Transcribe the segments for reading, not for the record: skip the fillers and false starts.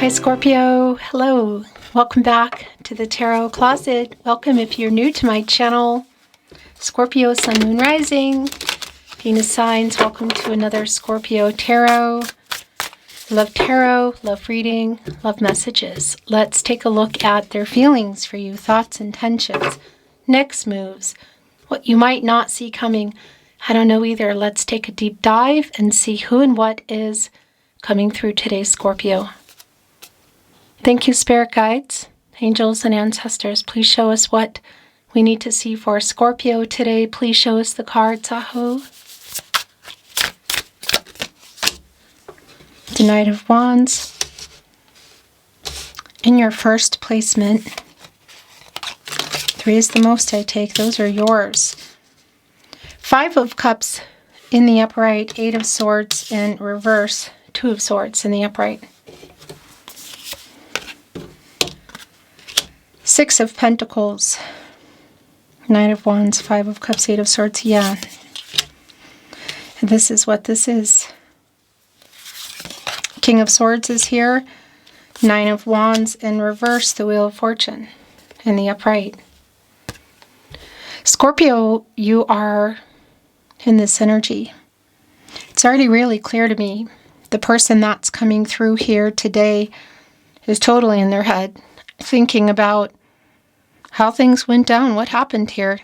Hi Scorpio, hello. Welcome back to the Tarot Closet. Welcome if you're new to my channel. Scorpio, Sun, Moon, Rising, Venus signs. Welcome to another Scorpio Tarot. Love tarot, love reading, love messages. Let's take a look at their feelings for you, thoughts, intentions, next moves, what you might not see coming. I don't know either. Let's take a deep dive and see who and what is coming through today, Scorpio. Thank you, spirit guides, angels, and ancestors. Please show us what we need to see for Scorpio today. Please show us the cards. Aho. The Knight of Wands. In your first placement, 3 is the most I take. Those are yours. 5 of Cups in the upright, 8 of Swords in reverse, 2 of Swords in the upright. 6 of Pentacles, 9 of Wands, 5 of Cups, 8 of Swords. Yeah. And this is what this is. King of Swords is here. 9 of Wands in reverse, the Wheel of Fortune in the upright. Scorpio, you are in this energy. It's already really clear to me. The person that's coming through here today is totally in their head, thinking about how things went down, what happened here,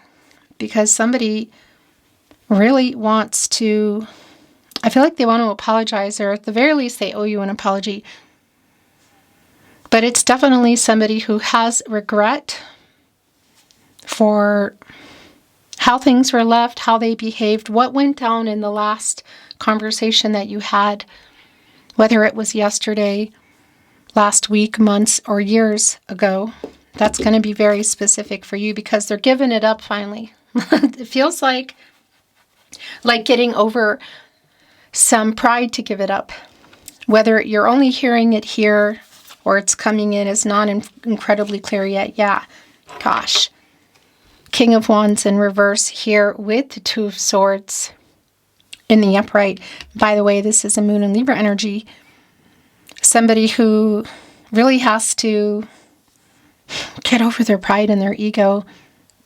because somebody really wants to, I feel like they want to apologize, or at the very least they owe you an apology. But it's definitely somebody who has regret for how things were left, how they behaved, what went down in the last conversation that you had, whether it was yesterday, last week, months, or years ago. That's going to be very specific for you because they're giving it up finally. It feels like getting over some pride to give it up. Whether you're only hearing it here or it's coming in is not incredibly clear yet. Yeah, gosh. King of Wands in reverse here with the 2 of Swords in the upright. By the way, this is a Moon and Libra energy. Somebody who really has to get over their pride and their ego.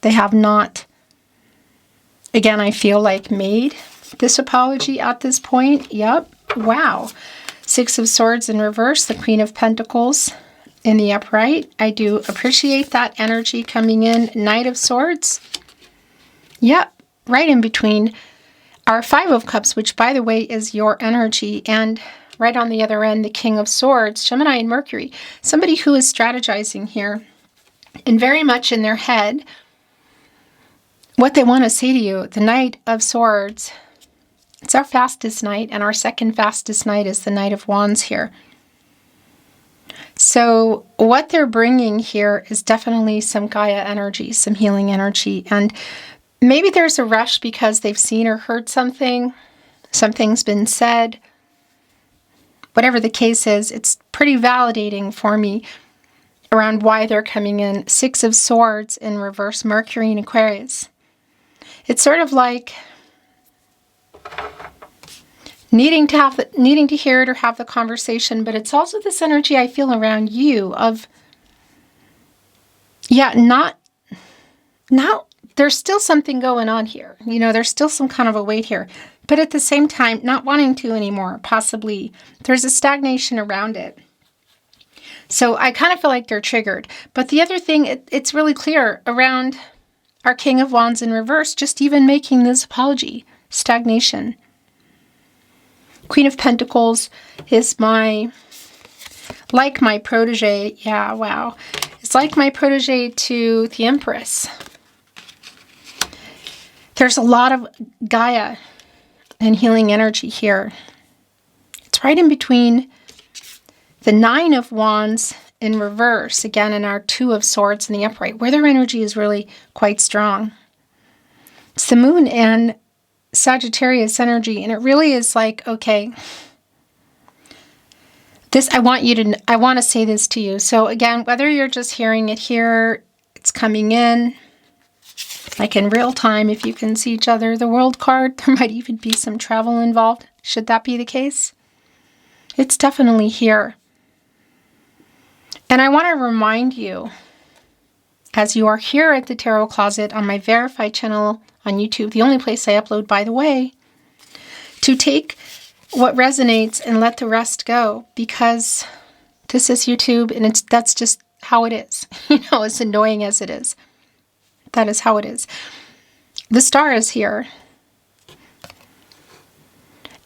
They have not, again, I feel like made this apology at this point. Yep. Wow. 6 of Swords in reverse, the Queen of Pentacles in the upright. I do appreciate that energy coming in. Knight of Swords. Yep. Right in between our 5 of Cups, which by the way is your energy, and right on the other end, the King of Swords, Gemini and Mercury. Somebody who is strategizing here and very much in their head what they want to say to you. The Knight of Swords, it's our fastest knight, and our second fastest knight is the Knight of Wands here. So what they're bringing here is definitely some Gaia energy, some healing energy, and maybe there's a rush because they've seen or heard something, something's been said. Whatever the case is, it's pretty validating for me around why they're coming in. 6 of Swords in reverse, Mercury in Aquarius. It's sort of like needing to hear it or have the conversation, but it's also this energy I feel around you of, yeah, now there's still something going on here. You know, there's still some kind of a weight here, but at the same time, not wanting to anymore, possibly. There's a stagnation around it. So I kind of feel like they're triggered. But the other thing, it's really clear around our King of Wands in reverse, just even making this apology, stagnation. Queen of Pentacles is like my protege. Yeah, wow. It's like my protege to the Empress. There's a lot of Gaia and healing energy here. It's right in between the 9 of Wands in reverse, again, in our 2 of Swords in the upright, where their energy is really quite strong. It's the Moon and Sagittarius energy, and it really is like, okay, I want to say this to you. So again, whether you're just hearing it here, it's coming in, like in real time, if you can see each other, the World card, there might even be some travel involved. Should that be the case? It's definitely here. And I want to remind you, as you are here at the Tarot Closet on my verified channel on YouTube, the only place I upload, by the way, to take what resonates and let the rest go, because this is YouTube and that's just how it is. As annoying as it is. That is how it is. The star is here.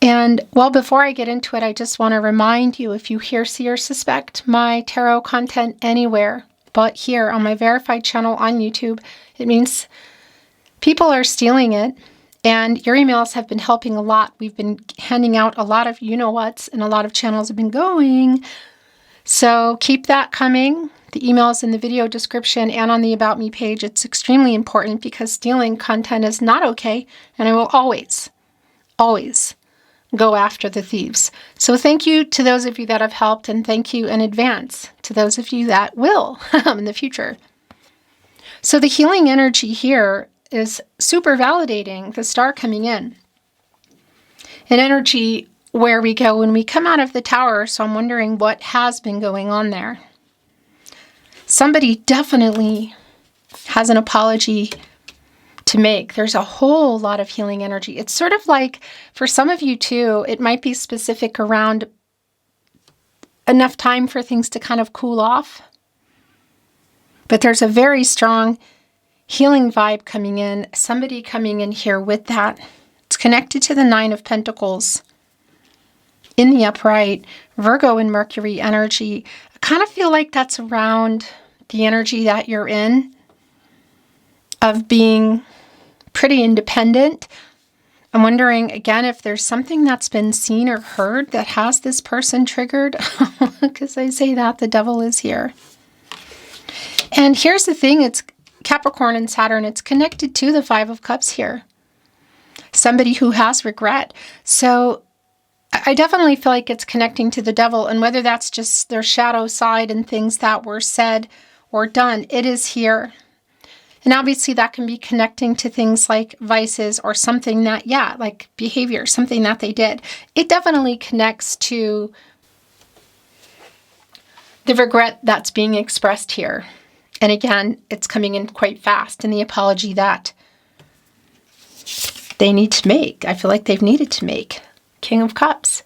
And well, before I get into it, I just want to remind you, if you hear, see, or suspect my tarot content anywhere but here on my verified channel on YouTube, it means people are stealing it. And your emails have been helping a lot. We've been handing out a lot of you-know-whats, and a lot of channels have been going. So keep that coming. The email is in the video description and on the About Me page. It's extremely important because stealing content is not okay. And I will always, always go after the thieves. So thank you to those of you that have helped, and thank you in advance to those of you that will in the future. So the healing energy here is super validating, the star coming in. An energy where we go when we come out of the tower, so I'm wondering what has been going on there. Somebody definitely has an apology to make. There's a whole lot of healing energy. It's sort of like, for some of you too, it might be specific around enough time for things to kind of cool off. But there's a very strong healing vibe coming in, somebody coming in here with that. It's connected to the Nine of Pentacles in the upright, Virgo and Mercury energy. I kind of feel like that's around the energy that you're in, of being pretty independent. I'm wondering, again, if there's something that's been seen or heard that has this person triggered. Because I say that, the devil is here. And here's the thing, it's Capricorn and Saturn, it's connected to the Five of Cups here. Somebody who has regret. So I definitely feel like it's connecting to the devil, and whether that's just their shadow side and things that were said or done, it is here. And obviously that can be connecting to things like vices or something that, like behavior, something that they did. It definitely connects to the regret that's being expressed here. And again, it's coming in quite fast, and the apology that they need to make. I feel like they've needed to make. King of Cups.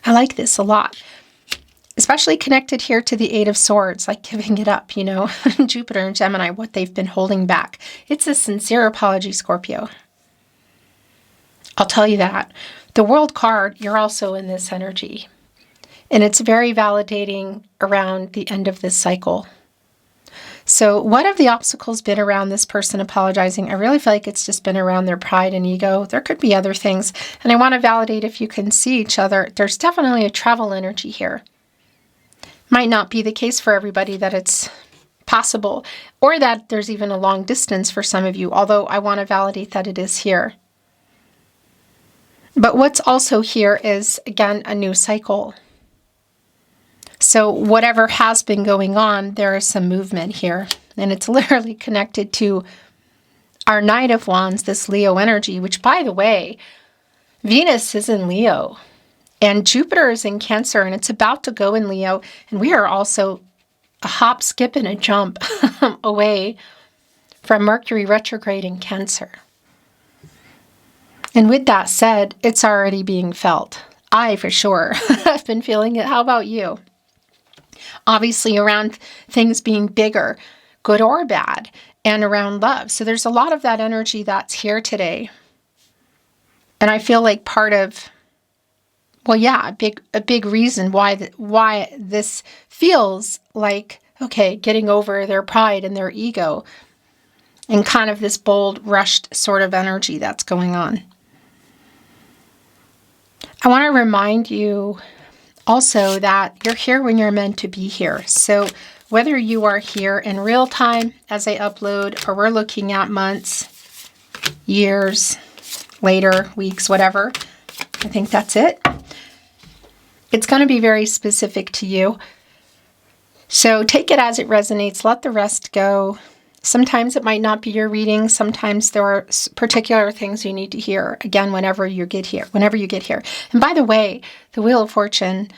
I like this a lot. Especially connected here to the Eight of Swords, like giving it up, Jupiter and Gemini, what they've been holding back. It's a sincere apology, Scorpio. I'll tell you that. The World card, you're also in this energy. And it's very validating around the end of this cycle. So what have the obstacles been around this person apologizing? I really feel like it's just been around their pride and ego. There could be other things. And I want to validate if you can see each other. There's definitely a travel energy here. Might not be the case for everybody that it's possible, or that there's even a long distance for some of you, although I want to validate that it is here. But what's also here is, again, a new cycle. So whatever has been going on, there is some movement here. And it's literally connected to our Knight of Wands, this Leo energy, which, by the way, Venus is in Leo. And Jupiter is in Cancer, and it's about to go in Leo. And we are also a hop, skip, and a jump away from Mercury retrograde in Cancer. And with that said, it's already being felt. I, for sure, have been feeling it. How about you? Obviously around things being bigger, good or bad, and around love. So there's a lot of that energy that's here today. And I feel like part of, a big reason why this feels like, okay, getting over their pride and their ego, and kind of this bold, rushed sort of energy that's going on. I want to remind you also that you're here when you're meant to be here. So whether you are here in real time as I upload, or we're looking at months, years, later, weeks, whatever, I think that's it. It's going to be very specific to you. So take it as it resonates. Let the rest go. Sometimes it might not be your reading. Sometimes there are particular things you need to hear. Again, whenever you get here. And by the way, the Wheel of Fortune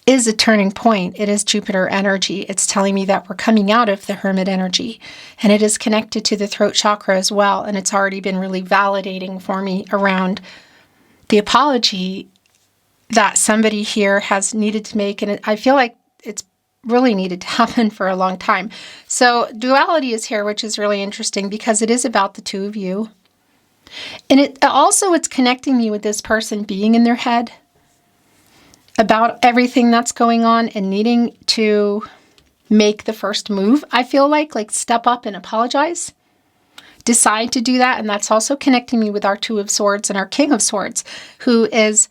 is a turning point. It is Jupiter energy. It's telling me that we're coming out of the Hermit energy, and it is connected to the throat chakra as well. And it's already been really validating for me around the apology that somebody here has needed to make. And I feel like it's really needed to happen for a long time. So duality is here, which is really interesting because it is about the two of you. And it's connecting me with this person being in their head about everything that's going on and needing to make the first move. I feel like step up and apologize. Decide to do that. And that's also connecting me with our Two of Swords and our King of Swords, who is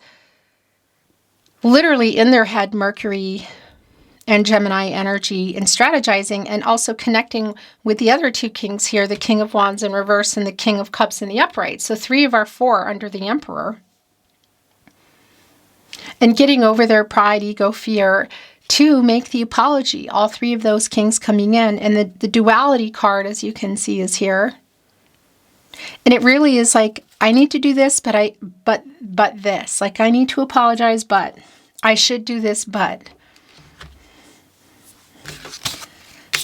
literally in their head, Mercury and Gemini energy, and strategizing, and also connecting with the other two kings here, the King of Wands in reverse and the King of Cups in the upright. So 3 of our 4 under the Emperor. And getting over their pride, ego, fear to make the apology. All 3 of those kings coming in. And the duality card, as you can see, is here. And it really is like, I need to do this, but this. Like, I need to apologize, but I should do this, but.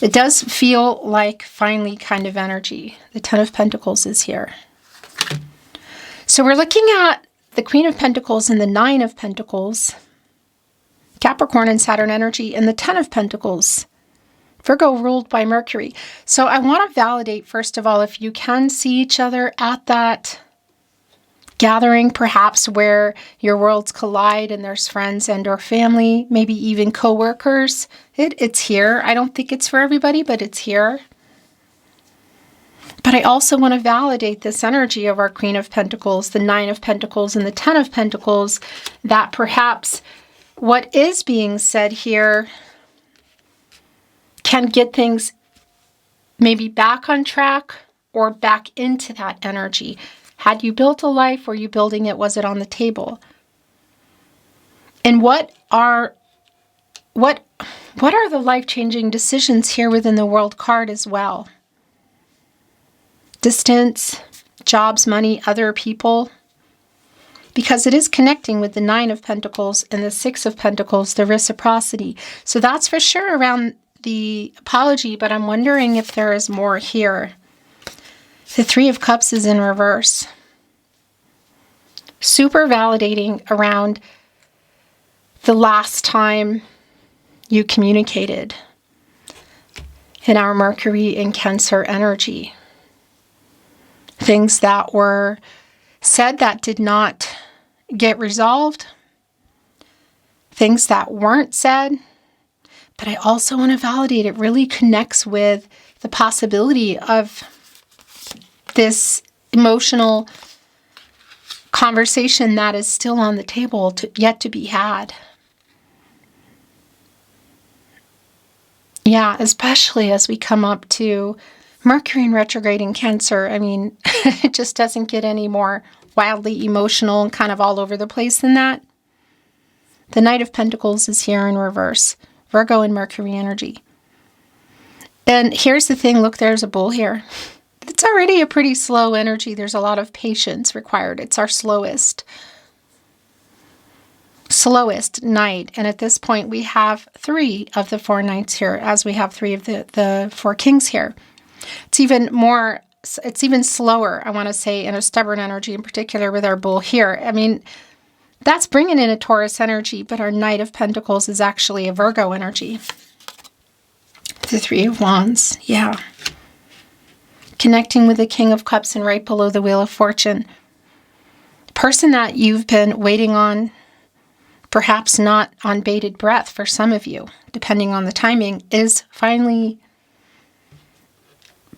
It does feel like finally kind of energy. The Ten of Pentacles is here. So we're looking at the Queen of Pentacles and the Nine of Pentacles, Capricorn and Saturn energy, and the Ten of Pentacles, Virgo ruled by Mercury. So I want to validate, first of all, if you can see each other at that gathering, perhaps where your worlds collide and there's friends and or family, maybe even co-workers. It's here. I don't think it's for everybody, but it's here. But I also want to validate this energy of our Queen of Pentacles, the Nine of Pentacles, and the Ten of Pentacles, that perhaps what is being said here can get things maybe back on track or back into that energy. Had you built a life? Were you building it? Was it on the table? And what are the life-changing decisions here within the World card as well? Distance, jobs, money, other people. Because it is connecting with the Nine of Pentacles and the Six of Pentacles, the reciprocity. So that's for sure around the apology, but I'm wondering if there is more here. The Three of Cups is in reverse. Super validating around the last time you communicated in our Mercury and Cancer energy. Things that were said that did not get resolved. Things that weren't said. But I also want to validate it really connects with the possibility of this emotional conversation that is still on the table, yet to be had. Yeah, especially as we come up to Mercury in retrograde in Cancer. I mean, it just doesn't get any more wildly emotional and kind of all over the place than that. The Knight of Pentacles is here in reverse. Virgo and Mercury energy. And here's the thing. Look, there's a bull here. It's already a pretty slow energy. There's a lot of patience required. It's our slowest night. And at this point, we have 3 of the 4 knights here, as we have 3 of the 4 kings here. It's even slower, I want to say, in a stubborn energy, in particular with our bull here. I mean, that's bringing in a Taurus energy, but our Knight of Pentacles is actually a Virgo energy. The Three of Wands, yeah. Connecting with the King of Cups and right below the Wheel of Fortune. Person that you've been waiting on, perhaps not on bated breath for some of you, depending on the timing, is finally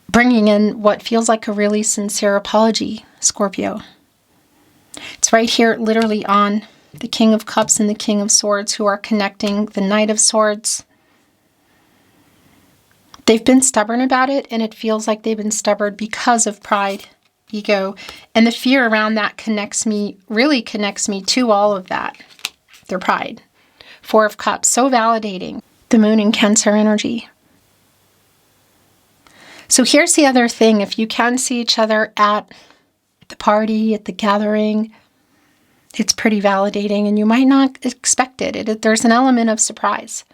bringing in what feels like a really sincere apology, Scorpio. It's right here, literally on the King of Cups and the King of Swords, who are connecting the Knight of Swords. They've been stubborn about it, and it feels like they've been stubborn because of pride, ego, and the fear around that really connects me to all of that, their pride. 4 of Cups, so validating. The Moon in Cancer energy. So here's the other thing. If you can see each other at the party, at the gathering, It's pretty validating, and you might not expect it. There's an element of surprise.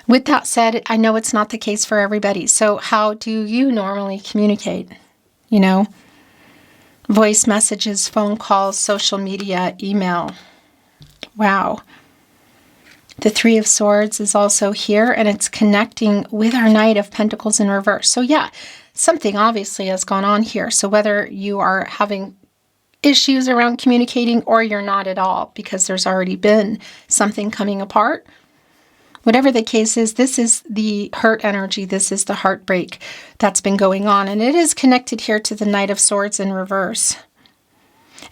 With that said, I know it's not the case for everybody. So how do you normally communicate? You know, voice messages, phone calls, social media, email. Wow. The Three of Swords is also here, and it's connecting with our Knight of Pentacles in reverse. So yeah, something obviously has gone on here. So whether you are having issues around communicating or you're not at all, because there's already been something coming apart, whatever the case is, this is the hurt energy. This is the heartbreak that's been going on. And it is connected here to the Knight of Swords in reverse.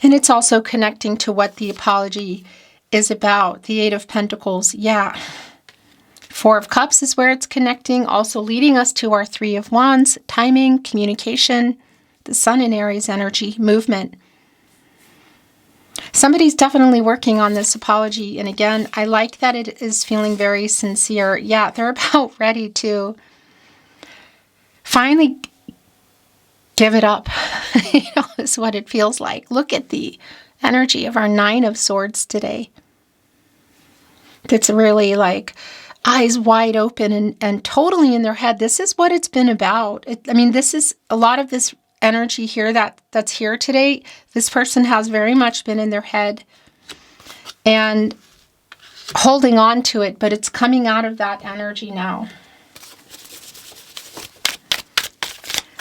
And it's also connecting to what the apology is about. The Eight of Pentacles, yeah. Four of Cups is where it's connecting, also leading us to our Three of Wands, timing, communication, the Sun in Aries energy, movement. Somebody's definitely working on this apology. And again, I like that it is feeling very sincere. Yeah, they're about ready to finally give it up, is what it feels like. Look at the energy of our Nine of Swords today. It's really like eyes wide open and totally in their head. This is what it's been about. This is a lot of this energy here that's here today. This person has very much been in their head and holding on to it, but it's coming out of that energy now.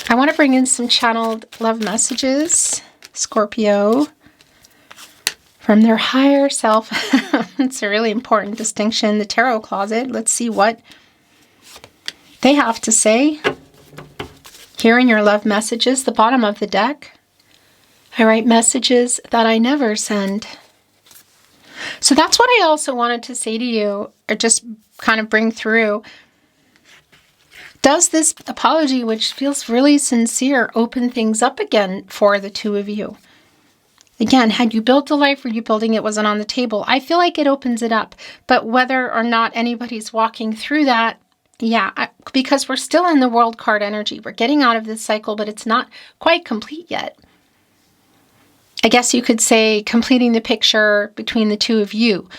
I want to bring in some channeled love messages, Scorpio, from their higher self. It's a really important distinction. The tarot closet. Let's see what they have to say. Here in your love messages, the bottom of the deck, I write messages that I never send. So that's what I also wanted to say to you, or just kind of bring through. Does this apology, which feels really sincere, open things up again for the two of you? Again, had you built the life, were you building it, wasn't on the table? I feel like it opens it up. But whether or not anybody's walking through that, yeah, because we're still in the World card energy. We're getting out of this cycle, but it's not quite complete yet. I guess you could say completing the picture between the two of you.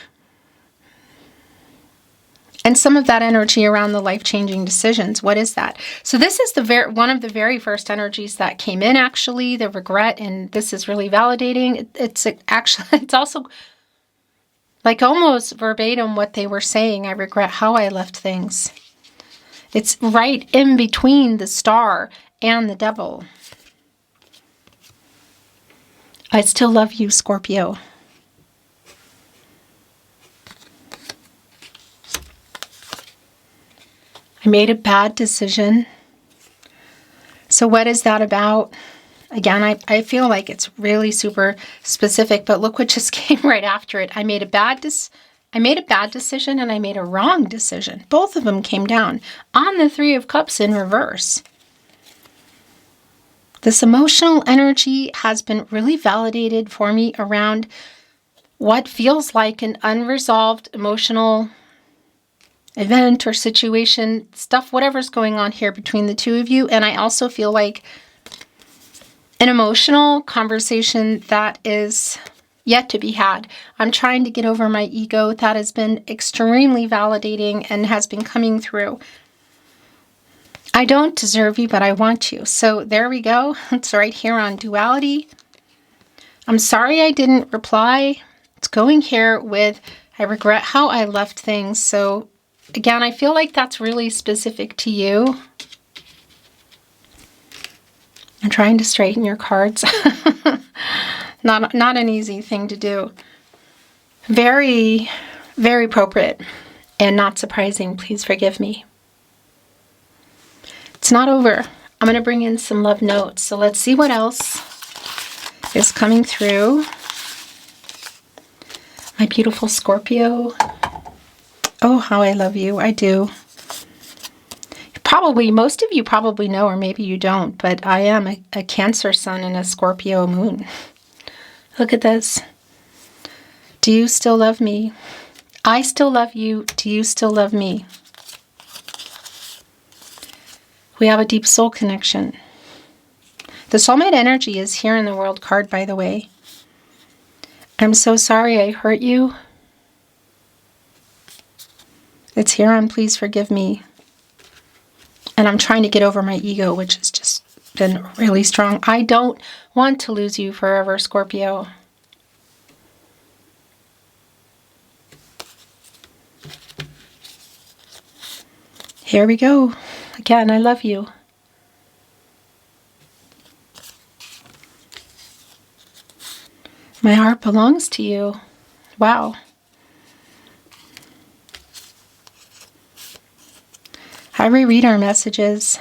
And some of that energy around the life-changing decisions. What is that? So this is one of the very first energies that came in, actually, the regret, and this is really validating. It's also like almost verbatim what they were saying. I regret how I left things. It's right in between the Star and the Devil. I still love you, Scorpio. I made a bad decision. So what is that about? Again, I feel like it's really super specific, but look what just came right after it. I made a bad decision and I made a wrong decision. Both of them came down on the Three of Cups in reverse. This emotional energy has been really validated for me around what feels like an unresolved emotional event or situation, stuff, whatever's going on here between the two of you. And I also feel like an emotional conversation that is yet to be had. I'm trying to get over my ego. That has been extremely validating and has been coming through. I don't deserve you, but I want you. So there we go. It's right here on duality. I'm sorry I didn't reply. It's going here with I regret how I left things. So again, I feel like that's really specific to you. I'm trying to straighten your cards. Not an easy thing to do. Very, very appropriate and not surprising. Please forgive me. It's not over. I'm going to bring in some love notes. So let's see what else is coming through. My beautiful Scorpio. Oh, how I love you. I do. Most of you probably know, or maybe you don't, but I am a Cancer sun and a Scorpio moon. Look at this. Do you still love me? I still love you. Do you still love me? We have a deep soul connection. The soulmate energy is here in the World card, by the way. I'm so sorry I hurt you. It's here on Please Forgive Me. And I'm trying to get over my ego, which has just been really strong. I don't want to lose you forever, Scorpio. Here we go. Again, I love you. My heart belongs to you. Wow. I reread our messages.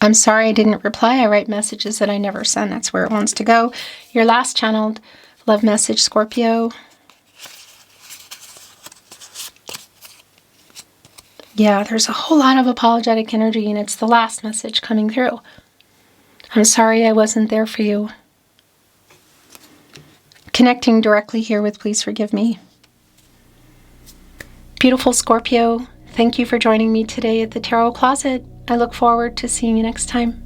I'm sorry I didn't reply. I write messages that I never send. That's where it wants to go. Your last channeled love message, Scorpio. Yeah, there's a whole lot of apologetic energy, and it's the last message coming through. I'm sorry I wasn't there for you. Connecting directly here with Please Forgive Me. Beautiful Scorpio, thank you for joining me today at the Tarot Closet. I look forward to seeing you next time.